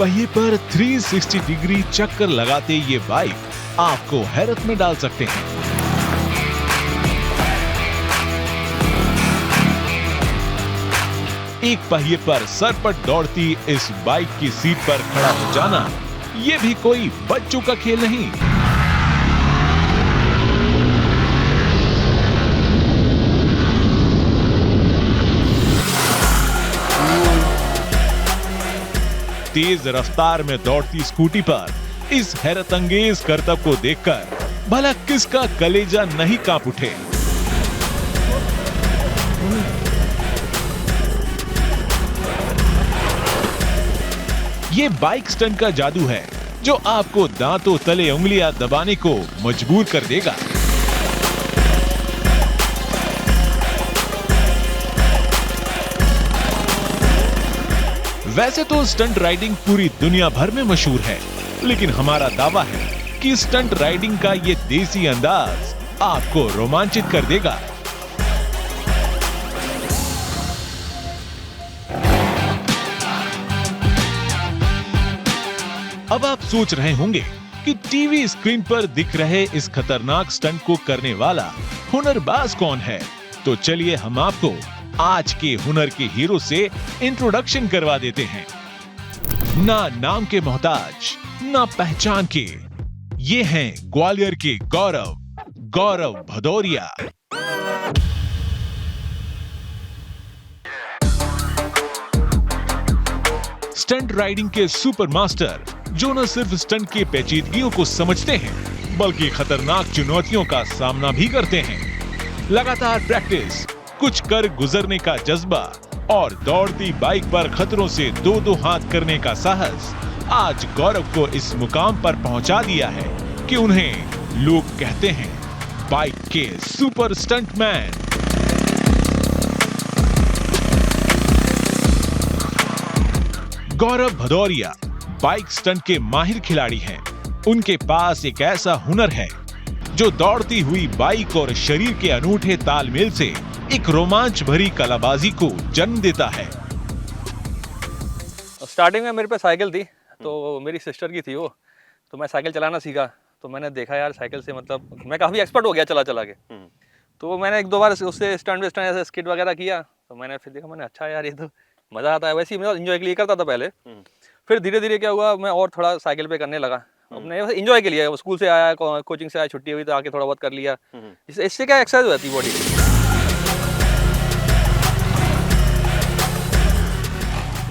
पहिए पर 360 डिग्री चक्कर लगाते ये बाइक आपको हैरत में डाल सकते हैं। एक पहिए पर सरपट दौड़ती इस बाइक की सीट पर खड़ा हो जाना ये भी कोई बच्चों का खेल नहीं। तेज रफ्तार में दौड़ती स्कूटी पर इस हैरत अंगेज करतब को देखकर भला किसका कलेजा नहीं कांप उठे। ये बाइक स्टंट का जादू है जो आपको दांतों तले उंगलियां दबाने को मजबूर कर देगा। वैसे तो स्टंट राइडिंग पूरी दुनिया भर में मशहूर है, लेकिन हमारा दावा है कि स्टंट राइडिंग का ये देसी अंदाज आपको रोमांचित कर देगा। अब आप सोच रहे होंगे कि टीवी स्क्रीन पर दिख रहे इस खतरनाक स्टंट को करने वाला हुनरबाज कौन है, तो चलिए हम आपको आज के हुनर के हीरो से इंट्रोडक्शन करवा देते हैं। ना नाम के मोहताज, ना पहचान के, ये हैं ग्वालियर के गौरव भदौरिया। स्टंट राइडिंग के सुपर मास्टर जो न सिर्फ स्टंट के पेचीदगियों को समझते हैं बल्कि खतरनाक चुनौतियों का सामना भी करते हैं। लगातार प्रैक्टिस, कुछ कर गुजरने का जज्बा और दौड़ती बाइक पर खतरों से दो हाथ करने का साहस आज गौरव को इस मुकाम पर पहुंचा दिया है कि उन्हें लोग कहते हैं बाइक के सुपर स्टंटमैन। गौरव भदौरिया बाइक स्टंट के माहिर खिलाड़ी हैं। उनके पास एक ऐसा हुनर है जो दौड़ती हुई बाइक और शरीर के अनूठे तालमेल से एक रोमांच भरी कलाबाजी को जन्म देता है। स्टार्टिंग में मेरे पे साइकिल थी, तो मेरी सिस्टर की थी वो, तो मैं साइकिल चलाना सीखा। तो मैंने देखा यार साइकिल से मतलब मैं काफ़ी एक्सपर्ट हो गया चला के। तो मैंने एक दो बार उससे स्टंट ऐसे स्किट वगैरह किया, तो मैंने फिर देखा, मैंने अच्छा यार ये तो मज़ा आता है। वैसे ही मैं इंजॉय के लिए करता था पहले, फिर धीरे धीरे क्या हुआ, मैं और थोड़ा साइकिल पे करने लगा अपने इंजॉय के लिए। स्कूल से आया, कोचिंग से आया, छुट्टी हुई तो आके थोड़ा बहुत कर लिया। इससे क्या एक्सरसाइज हो जाती है बॉडी।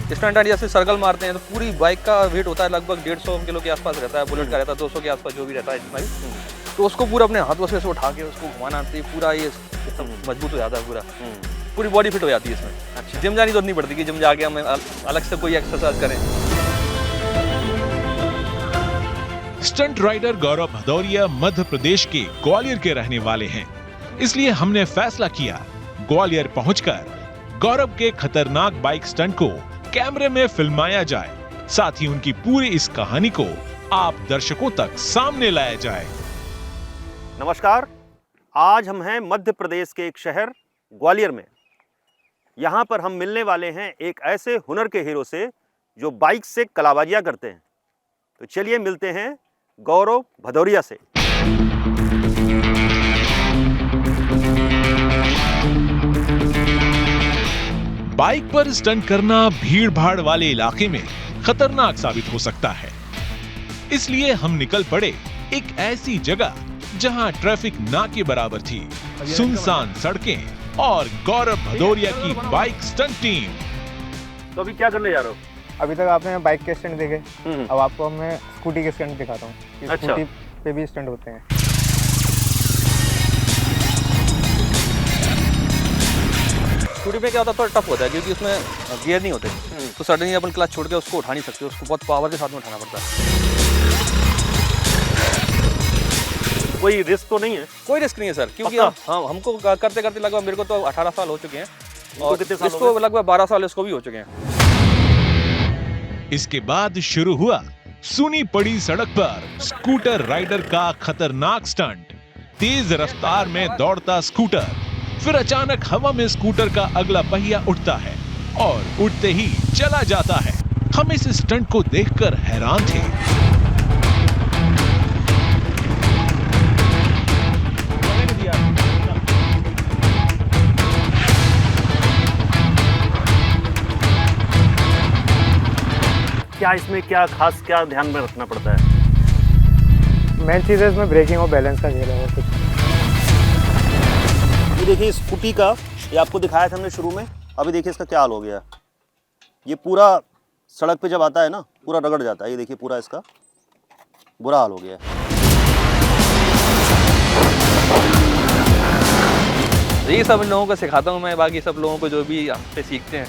स्टंट जैसे सर्कल मारते हैं तो पूरी बाइक का वेट होता है लगभग 150 किलो के आसपास रहता है, बुलेट का रहता है 200 के आसपास जो भी रहता है इतना ही। तो उसको पूरा अपने हाथों से उठा के उसको घुमाना आती है, पूरा ये मजबूत हो जाता है, पूरी बॉडी फिट हो जाती है इसमें। अच्छा। जिम जानी तो नहीं पड़ती कि जिम जाके हम अलग से कोई एक्सरसाइज करें। स्टंट राइडर गौरव भदौरिया मध्य प्रदेश के ग्वालियर के रहने वाले हैं, इसलिए हमने फैसला किया ग्वालियर पहुंचकर गौरव के खतरनाक बाइक स्टंट को कैमरे में फिल्माया जाए, साथ ही उनकी पूरी इस कहानी को आप दर्शकों तक सामने लाया जाए। नमस्कार, आज हम हैं मध्य प्रदेश के एक शहर ग्वालियर में। यहाँ पर हम मिलने वाले हैं एक ऐसे हुनर के हीरो से जो बाइक से कलाबाजियाँ करते हैं। तो चलिए मिलते हैं गौरव भदौरिया से। बाइक पर स्टंट करना भीड़ भाड़ वाले इलाके में खतरनाक साबित हो सकता है, इसलिए हम निकल पड़े एक ऐसी जगह जहां ट्रैफिक ना के बराबर थी, सुनसान सड़कें और गौरव भदौरिया की बाइक स्टंट टीम। तो अभी क्या करने जा रहे हो? अभी तक आपने बाइक के स्टंट देखे, अब आपको मैं स्कूटी के स्टंट दिखाता हूँ। अच्छा। स्कूटी पे भी स्टंट होते हैं। स्कूटी पे क्या होता है, थोड़ा टफ होता है क्योंकि उसमें गियर नहीं होते, तो सडनली अपन क्लच छोड़ के उसको उठा नहीं सकते, उसको बहुत पावर के साथ में उठाना पड़ता है। कोई रिस्क तो नहीं है? कोई रिस्क नहीं है सर, क्योंकि हमको करते करते लगभग मेरे को तो 18 साल हो चुके हैं और इसको लगभग 12 साल इसको भी हो चुके हैं। इसके बाद शुरू हुआ सुनी पड़ी सड़क पर स्कूटर राइडर का खतरनाक स्टंट। तेज रफ्तार में दौड़ता स्कूटर, फिर अचानक हवा में स्कूटर का अगला पहिया उठता है और उठते ही चला जाता है। हम इस स्टंट को देखकर हैरान थे। क्या इसमें क्या खास क्या ध्यान में रखना पड़ता है? मेन चीज़ है इसमें ब्रेकिंग और बैलेंस का खेल है और कुछ। ये देखिए स्कूटी का, ये आपको दिखाया था हमने शुरू में, अभी देखिए इसका क्या हाल हो गया। ये पूरा सड़क पे जब आता है ना, पूरा रगड़ जाता है। ये देखिए पूरा इसका बुरा हाल हो गया है। यही सब इन लोगों को सिखाता हूँ मैं, बाकी सब लोगों को जो भी हमसे सीखते हैं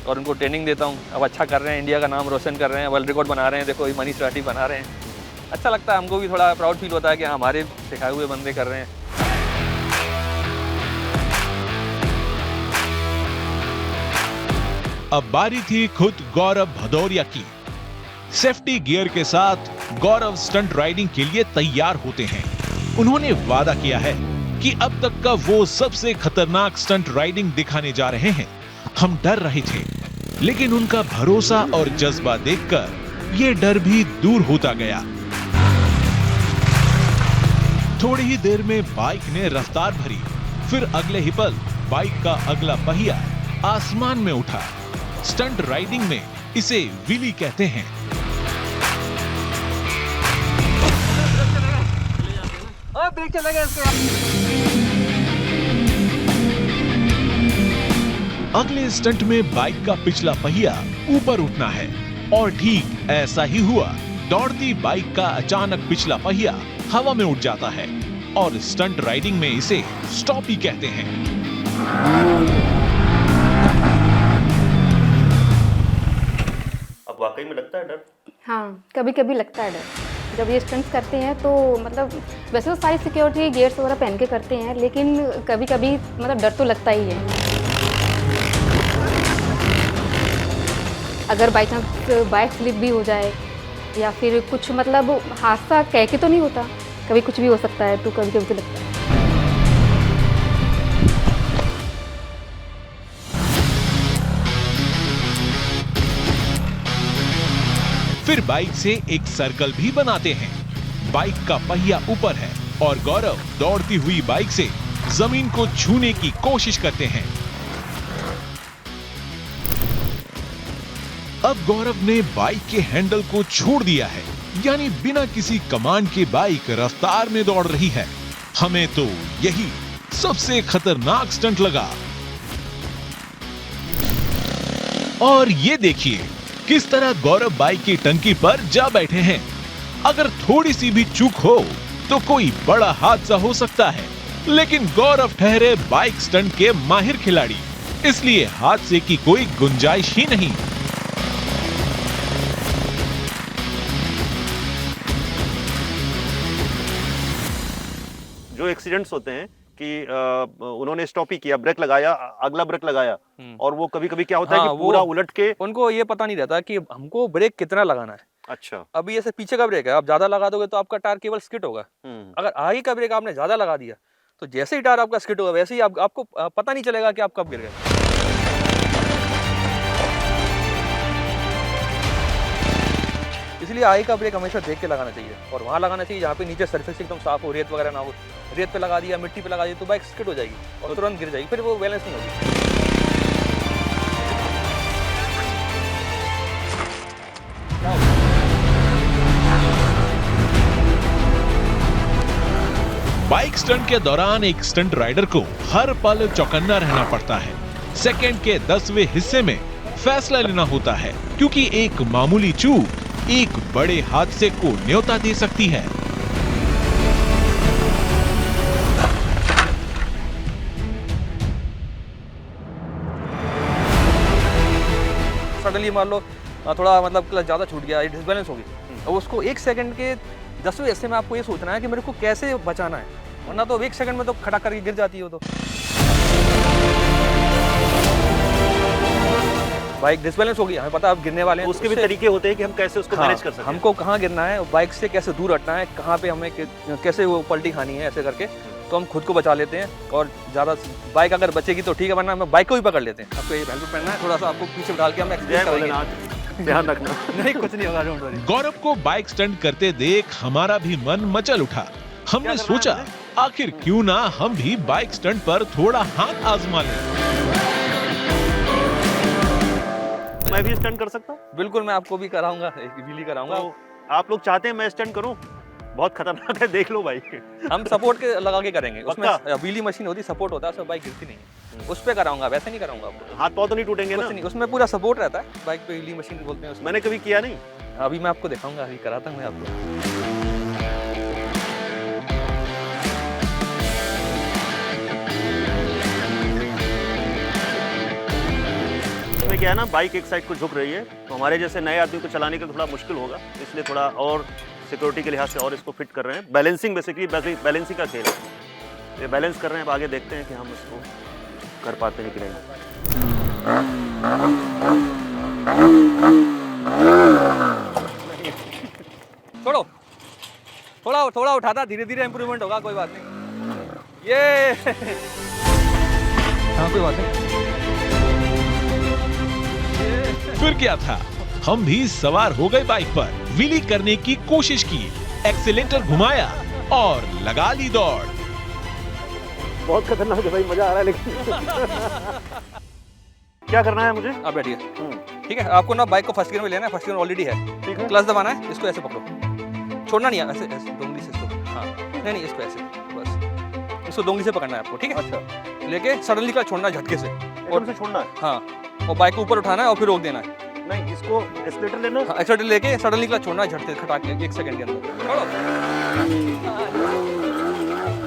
और उनको ट्रेनिंग देता हूँ। अब अच्छा कर रहे हैं, इंडिया का नाम रोशन कर रहे हैं, वर्ल्ड रिकॉर्ड बना रहे हैं। देखो मनीष राठी बना रहे हैं, अच्छा लगता है हमको भी, थोड़ा प्राउड फील होता है कि हमारे सिखाए हुए बंदे कर रहे हैं। अब बारी थी खुद गौरव भदौरिया की। सेफ्टी गियर के साथ गौरव स्टंट राइडिंग के लिए तैयार होते हैं। उन्होंने वादा किया है कि अब तक का वो सबसे खतरनाक स्टंट राइडिंग दिखाने जा रहे हैं। हम डर रहे थे, लेकिन उनका भरोसा और जज्बा देखकर ये डर भी दूर होता गया। थोड़ी ही देर में बाइक ने रफ्तार भरी, फिर अगले ही पल बाइक का अगला पहिया आसमान में उठा। स्टंट राइडिंग में इसे व्हीली कहते हैं। ब्रेक चला गया इसका। अगले स्टंट में बाइक का पिछला पहिया ऊपर उठना है और ठीक ऐसा ही हुआ। दौड़ती बाइक का अचानक पिछला पहिया हवा में उठ जाता है और स्टंट राइडिंग में इसे स्टॉप ही कहते हैं। अब वाकई में लगता है डर? हाँ, कभी कभी लगता है डर। जब ये स्टंट्स करते हैं तो मतलब वैसे तो सारी सिक्योरिटी गियर्स वगैरह पहन के करते हैं, लेकिन कभी कभी मतलब डर तो लगता ही है। अगर बाई चांस बाइक स्लिप भी हो जाए या फिर कुछ मतलब हादसा कह के तो नहीं होता, कभी कुछ भी हो सकता है, तो कभी कभी तो लगता है। फिर बाइक से एक सर्कल भी बनाते हैं। बाइक का पहिया ऊपर है और गौरव दौड़ती हुई बाइक से जमीन को छूने की कोशिश करते हैं। अब गौरव ने बाइक के हैंडल को छोड़ दिया है, यानी बिना किसी कमांड के बाइक रफ्तार में दौड़ रही है। हमें तो यही सबसे खतरनाक स्टंट लगा। और ये देखिए किस तरह गौरव बाइक की टंकी पर जा बैठे हैं। अगर थोड़ी सी भी चूक हो तो कोई बड़ा हादसा हो सकता है, लेकिन गौरव ठहरे बाइक स्टंट के माहिर खिलाड़ी, इसलिए हादसे की कोई गुंजाइश ही नहीं। जो एक्सीडेंट्स होते हैं कि उन्होंने स्टॉप ही किया, ब्रेक लगाया, अगला ब्रेक लगाया, और वो कभी कभी क्या होता है कि पूरा उलट के उनको ये पता नहीं रहता कि हमको ब्रेक कितना लगाना है। अच्छा, अभी ऐसे पीछे का ब्रेक है, आप ज्यादा लगा दोगे तो आपका टायर केवल स्किड होगा। अगर आगे का ब्रेक आपने ज्यादा लगा दिया तो जैसे ही टायर आपका स्किड होगा वैसे ही आपको पता नहीं चलेगा कि आप कब गिर गए। इसलिए आगे का ब्रेक हमेशा देख के लगाना चाहिए और वहां लगाना चाहिए जहाँ पे नीचे सरफेस एकदम साफ हो, रेत वगैरह ना हो। रेत पे लगा दिया, मिट्टी पे लगा दिया तो बाइक स्किड हो जाएगी और तुरंत गिर जाएगी, फिर वो बैलेंस नहीं होगी। बाइक स्टंट के दौरान एक स्टंट राइडर को हर पल चौकन्ना रहना पड़ता है। सेकंड के 10वें हिस्से में फैसला लेना होता है, क्योंकि एक मामूली चूक एक बड़े हादसे को न्योता दे सकती है। सडनली मान लो थोड़ा मतलब क्लच ज्यादा छूट गया, डिसबैलेंस होगी, अब उसको 1 सेकंड के 10वें हिस्से में आपको ये सोचना है कि मेरे को कैसे बचाना है, वरना तो 1 सेकंड में तो खड़ा करके गिर जाती हो। तो बाइक डिसबैलेंस होगी, हमें पता है अब गिरने वाले हैं, उसके भी तरीके होते हैं कि हम कैसे उसको मैनेज कर सकते हैं। हमको कहाँ गिरना है, बाइक से कैसे दूर हटना है, कहाँ पे हमें कैसे वो पलटी खानी है, ऐसे करके तो हम खुद को बचा लेते हैं। और ज़्यादा बाइक अगर बचेगी तो ठीक है, वरना हम बाइक को भी पकड़ लेते हैं। आपको ये हेलमेट पहनना है, थोड़ा सा आपको पीछे डाल के हम एक्सप्लेन करेंगे। ध्यान रखना। नहीं कुछ नहीं होगा, डोंट वरी। गौरव को बाइक स्टंट करते देख हमारा भी मन मचल उठा। हमने करना सोचा है आखिर क्यों ना हम भी बाइक स्टंट पर थोड़ा हाथ आजमा लें। मैं भी स्टंट कर सकता हूँ? बिल्कुल, मैं आपको भी कराऊंगा, एक व्हीली कराऊंगा। तो आप लोग चाहते हैं मैं स्टंट करूँ? बहुत खतरनाक है, देख लो भाई। हम सपोर्ट के लगा के करेंगे, उसमें पक्का? व्हीली मशीन होती, सपोर्ट होता है, उसमें बाइक गिरती नहीं है। उस पे कराऊंगा, वैसे नहीं कराऊंगा आपको। हाथ पाँव तो नहीं टूटेंगे कुछ ना? नहीं, उसमें पूरा सपोर्ट रहता है, बाइक पे व्हीली मशीन बोलते हैं उसमें। मैंने कभी किया नहीं। अभी मैं आपको दिखाऊंगा, अभी कराता हूँ मैं आपको। इसमें क्या है ना, बाइक एक साइड को झुक रही है, तो हमारे जैसे नए आदमी को चलाने के लिए थोड़ा मुश्किल होगा, इसलिए थोड़ा और सिक्योरिटी के लिहाज से और इसको फिट कर रहे हैं। बैलेंसिंग बेसिकली बैलेंसिंग का खेल है, ये बैलेंस कर रहे हैं। अब आगे देखते हैं कि हम इसको कर पाते हैं कि नहीं। छोड़ो, थोड़ा थोड़ा उठाता, धीरे धीरे इम्प्रूवमेंट होगा, कोई बात नहीं। ये हाँ, कोई बात नहीं। फिर क्या था, हम भी सवार हो गए बाइक पर, व्हीली करने की कोशिश की, एक्सीलेटर घुमाया और लगा ली दौड़। बहुत खतरनाक है भाई, मजा आ रहा है लेकिन। क्या करना है मुझे? आप बैठिए, ठीक है। आपको ना बाइक को फर्स्ट गियर में लेना है, फर्स्ट गियर ऑलरेडी है, ठीक है। क्लच दबाना है, इसको ऐसे पकड़ो, छोड़ना नहीं है, ऐसे ऐसे दोंगली से इसको, हाँ नहीं इसको ऐसे बस, इसको दोंगली से पकड़ना है आपको, ठीक है। अच्छा, लेके सडनली क्लच छोड़ना है झटके से, और से छोड़ना है? हाँ, और बाइक को ऊपर उठाना है और फिर रोक देना है। नहीं, इसको एक्सीलेटर लेना। हाँ, एक्सीलेटर लेके सडनली क्लच छोड़ना है झटके खटा के 1 सेकंड के अंदर। छोड़ो,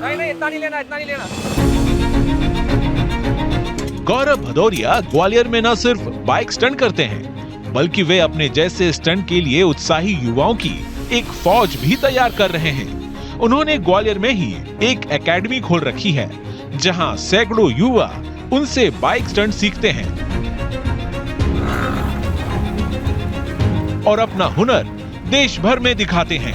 नहीं इतना नहीं लेना, इतना नहीं लेना। गौरव भदौरिया ग्वालियर में न सिर्फ बाइक स्टंट करते हैं, बल्कि वे अपने जैसे स्टंट के लिए उत्साही युवाओं की एक फौज भी तैयार कर रहे हैं। उन्होंने ग्वालियर में ही एक एकेडमी खोल रखी है, जहां सैकड़ों युवा उनसे बाइक स्टंट सीखते हैं और अपना हुनर देश भर में दिखाते हैं।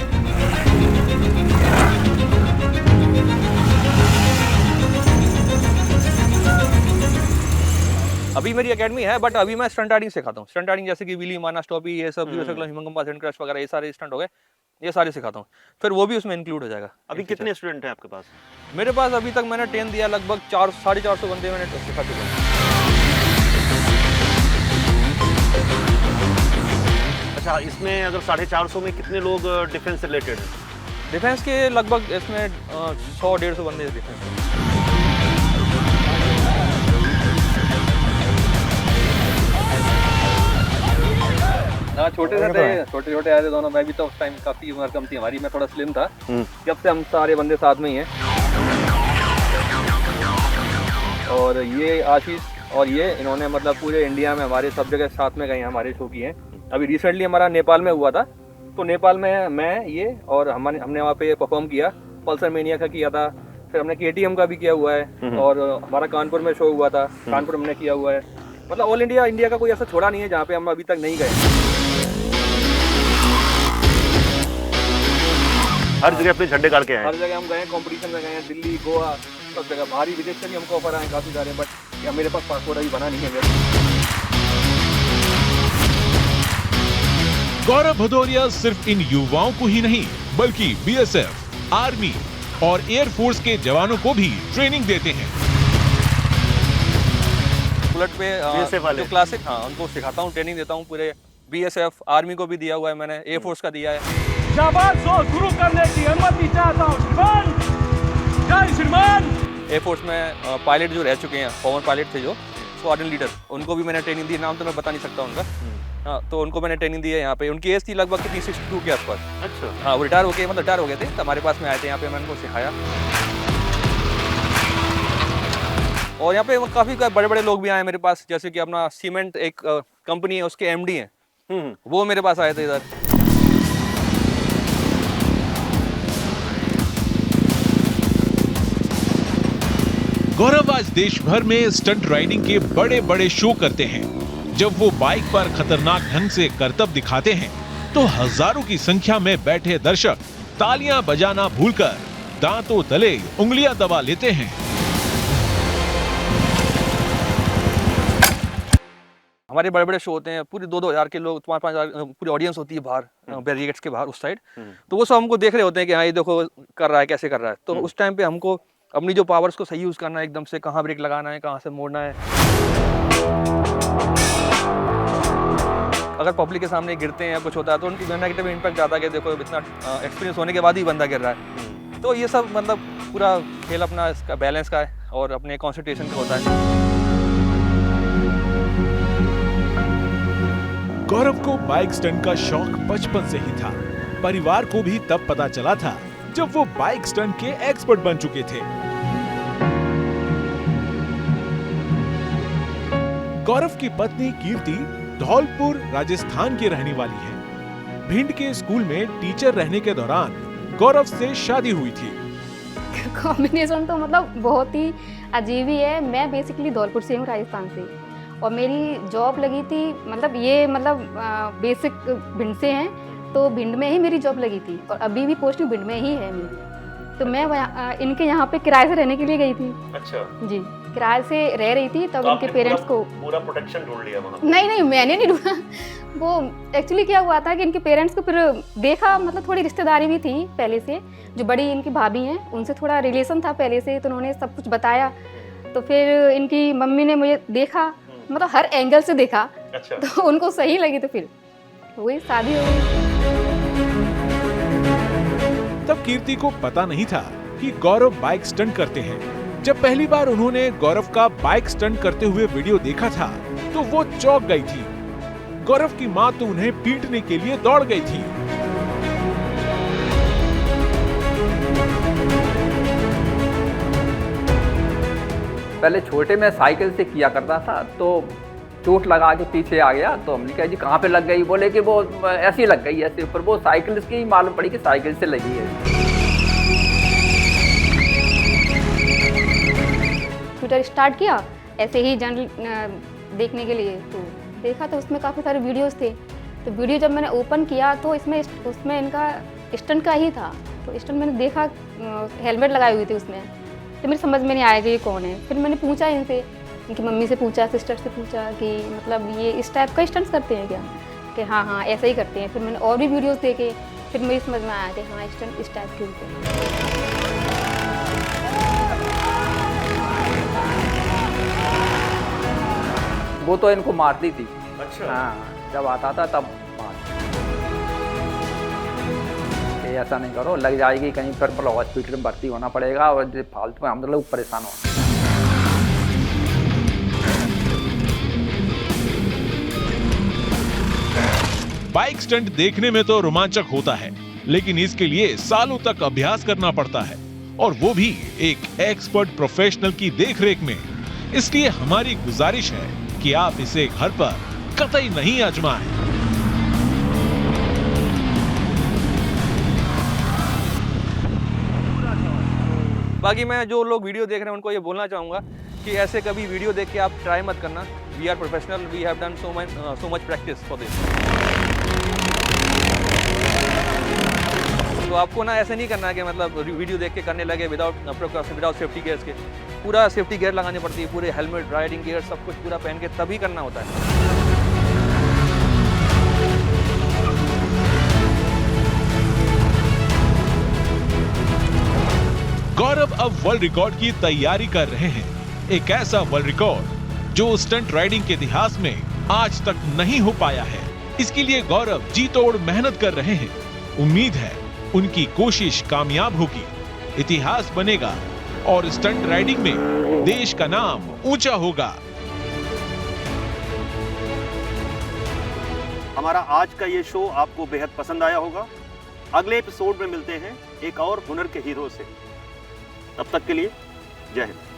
अभी मेरी एकेडमी है, बट अभी मैं स्टंट राइडिंग सिखाता हूँ। स्टंट राइडिंग जैसे कि व्हीली, माना, स्टॉपी, ये सब हिमंगम पास एंड क्रश वगैरह, ये सारे स्टंट हो गए, ये सारे सिखाता हूँ। फिर वो भी उसमें इंक्लूड हो जाएगा। अभी कितने स्टूडेंट हैं आपके पास? मेरे पास अभी तक मैंने ट्रेन दिया लगभग 400-450 बंदे मैंने सिखा चुका हूँ। अच्छा, इसमें अगर 450 में कितने लोग डिफेंस से रिलेटेड हैं? डिफेंस के लगभग इसमें 100-150 बंदे डिफेंस। हाँ, छोटे से थे, छोटे आए थे दोनों। मैं भी तो उस टाइम काफी उम्र कम थी हमारी, मैं थोड़ा स्लिम था। जब से हम सारे बंदे साथ में ही हैं। और ये आशीष और ये इन्होंने मतलब पूरे इंडिया में हमारे सब जगह साथ में गए हैं, हमारे शो की हैं। अभी रिसेंटली हमारा नेपाल में हुआ था, तो नेपाल में मैं ये और हमने वहाँ पे परफॉर्म किया, पल्सर मेनिया का किया था, फिर हमने KTM का भी किया हुआ है, और हमारा कानपुर में शो हुआ था, कानपुर हमने किया हुआ है। मतलब ऑल इंडिया का कोई ऐसा छोड़ा नहीं है जहाँ पे हम अभी तक नहीं गए। हर जगह अपने झंडे गाड़ के आए हैं। हर जगह हम गए, कंपटीशन में गए हैं, दिल्ली, गोवा, सब जगह। बाहरी विदेश से भी हमको ऑफर आए काफी सारे, बट या मेरे पास पासपोर्ट अभी बना नहीं है मेरा। गौरव भदौरिया सिर्फ इन युवाओं को ही नहीं, बल्कि BSF, आर्मी और एयरफोर्स के जवानों को भी ट्रेनिंग देते हैं। बुलेट पे BSF वाले जो क्लासिक, हाँ, उनको सिखाता हूँ, ट्रेनिंग देता हूँ पूरे। BSF, आर्मी को भी दिया हुआ है मैंने, एयरफोर्स का दिया है। शाबाश, शुरू करने की अनुमति चाहता हूँ श्रीमान। जय श्रीमान। एयरफोर्स में पायलट जो रह चुके हैं, फॉर्मर पायलट थे जो स्क्वाड्रन लीडर, उनको भी मैंने ट्रेनिंग दी। नाम तो मैं बता नहीं सकता उनका, हाँ, तो उनको मैंने ट्रेनिंग दी है यहाँ पे। उनकी एज थी लगभग 62 के आसपास। अच्छा, हाँ, वो रिटायर हो गए, मतलब रिटायर हो गए थे, तो हमारे पास में आए थे, यहाँ पे मैंने उनको सिखाया। और यहाँ पे काफ़ी बड़े बड़े लोग भी आए मेरे पास, जैसे कि अपना सीमेंट एक कंपनी है, उसके MD हैं, वो मेरे पास आए थे इधर। गौरव आज देश भर में स्टंट राइडिंग के बड़े बड़े शो करते हैं। जब वो बाइक पर खतरनाक ढंग से करतब दिखाते हैं, तो हजारों की संख्या में बैठे दर्शक तालियां बजाना भूलकर दांतों तले उंगलियां दबा लेते हैं। हमारे बड़े बड़े शो होते हैं, पूरे 2-2 हज़ार के लोग, 5-5 हज़ार पूरी ऑडियंस होती है बाहर बैरिकेड्स के बाहर उस साइड। तो वो सब हमको देख रहे होते हैं कि हाँ ये देखो कर रहा है, कैसे कर रहा है। तो उस टाइम पे हमको अपनी जो पावर्स को सही यूज़ करना है, एकदम से कहाँ ब्रेक लगाना है, कहाँ से मोड़ना है। अगर पब्लिक के सामने गिरते हैं या कुछ होता है तो उनकी नेगेटिव इम्पैक्ट आता है कि देखो इतना एक्सपीरियंस होने के बाद ही बंदा गिर रहा है। तो ये सब मतलब पूरा खेल अपना इसका बैलेंस का है और अपने कॉन्सेंट्रेशन का होता है। गौरव को बाइक स्टंट का शौक बचपन से ही था। परिवार को भी तब पता चला था जब वो बाइक स्टंट के एक्सपर्ट बन चुके थे। गौरव की पत्नी कीर्ति धौलपुर राजस्थान की रहने वाली है। भिंड के स्कूल में टीचर रहने के दौरान गौरव से शादी हुई थी। कॉम्बिनेशन तो मतलब बहुत ही अजीब ही है। मैं बेसिकली धौलपुर से हूँ, राजस्थान से, और मेरी जॉब लगी थी बेसिक भिंड से हैं, तो भिंड में ही मेरी जॉब लगी थी और अभी भी पोस्टिंग भिंड में ही है मेरी। तो मैं इनके यहाँ पे किराए से रहने के लिए गई थी। अच्छा जी, किराए से रह रही थी। तब तो इनके पेरेंट्स को पूरा प्रोटेक्शन ढूंढ लिया वहाँ पे? नहीं मैंने नहीं ढूंढा। वो एक्चुअली क्या हुआ था कि इनके पेरेंट्स को फिर देखा, मतलब थोड़ी रिश्तेदारी भी थी पहले से, जो बड़ी इनकी भाभी हैं उनसे थोड़ा रिलेशन था पहले से, तो उन्होंने सब कुछ बताया। तो फिर इनकी मम्मी ने मुझे देखा, मतलब हर एंगल से देखा। अच्छा। तो उनको सही लगी, तो फिर वही शादी हो गई। तब कीर्ति को पता नहीं था कि गौरव बाइक स्टंट करते हैं। जब पहली बार उन्होंने गौरव का बाइक स्टंट करते हुए वीडियो देखा था तो वो चौंक गई थी। गौरव की मां तो उन्हें पीटने के लिए दौड़ गई थी। पहले छोटे में साइकिल से किया करता था, तो चोट लगा के पीछे आ गया। तो हमने कहा जी कहाँ पे लग गई? बोले कि वो ऐसी लग गई ऐसे ऊपर। वो साइकिल की ही मालूम पड़ी कि साइकिल से लगी है। ट्विटर स्टार्ट किया ऐसे ही जनरल देखने के लिए, तो देखा तो उसमें काफ़ी सारे वीडियोस थे। तो वीडियो जब मैंने ओपन किया तो उसमें इनका स्टंट का ही था। तो स्टंट मैंने देखा, हेलमेट लगाए हुए थे उसमें, तो मेरी समझ में नहीं आया कि ये कौन है। फिर मैंने पूछा इनसे, इनकी मम्मी से पूछा, सिस्टर से पूछा कि मतलब ये इस टाइप का स्टंट्स करते हैं क्या? कि हाँ ऐसा ही करते हैं। फिर मैंने और भी वीडियोस देखे, फिर मेरी समझ में आया कि हाँ स्टंट इस टाइप के होते हैं। वो तो इनको मारती थी। अच्छा। हाँ, जब आता था तब मारती। ऐसा नहीं करो, लग जाएगी कहीं पर हॉस्पिटल में भर्ती होना पड़ेगा और फालतू में हम लोग परेशान हो। बाइक स्टंट देखने में तो रोमांचक होता है, लेकिन इसके लिए सालों तक अभ्यास करना पड़ता है, और वो भी एक एक्सपर्ट प्रोफेशनल की देखरेख में। इसलिए हमारी गुजारिश है कि आप इसे घर पर कतई नहीं आजमाएं। बाकी मैं जो लोग वीडियो देख रहे हैं उनको ये बोलना चाहूँगा कि ऐसे कभी वीडियो देख के आप ट्राई मत करना। We are professional, we have done so much practice for this. तो आपको ना ऐसे नहीं करना है कि मतलब वीडियो देख के करने लगे विदाउट सेफ्टी गियर्स के। पूरा सेफ्टी गियर लगानी पड़ती है, पूरे हेलमेट, राइडिंग गियर सब कुछ पूरा पहन के तभी करना होता है। गौरव अब वर्ल्ड रिकॉर्ड की तैयारी कर रहे हैं। एक ऐसा वर्ल्ड रिकॉर्ड जो स्टंट राइडिंग के इतिहास में आज तक नहीं हो पाया है। इसके लिए गौरव जी तोड़ मेहनत कर रहे हैं। उम्मीद है उनकी कोशिश कामयाब होगी, इतिहास बनेगा और स्टंट राइडिंग में देश का नाम ऊंचा होगा। हमारा आज का ये शो आपको बेहद पसंद आया होगा। अगले एपिसोड में मिलते हैं एक और हुनर के हीरो से। तब तक के लिए जय हिंद।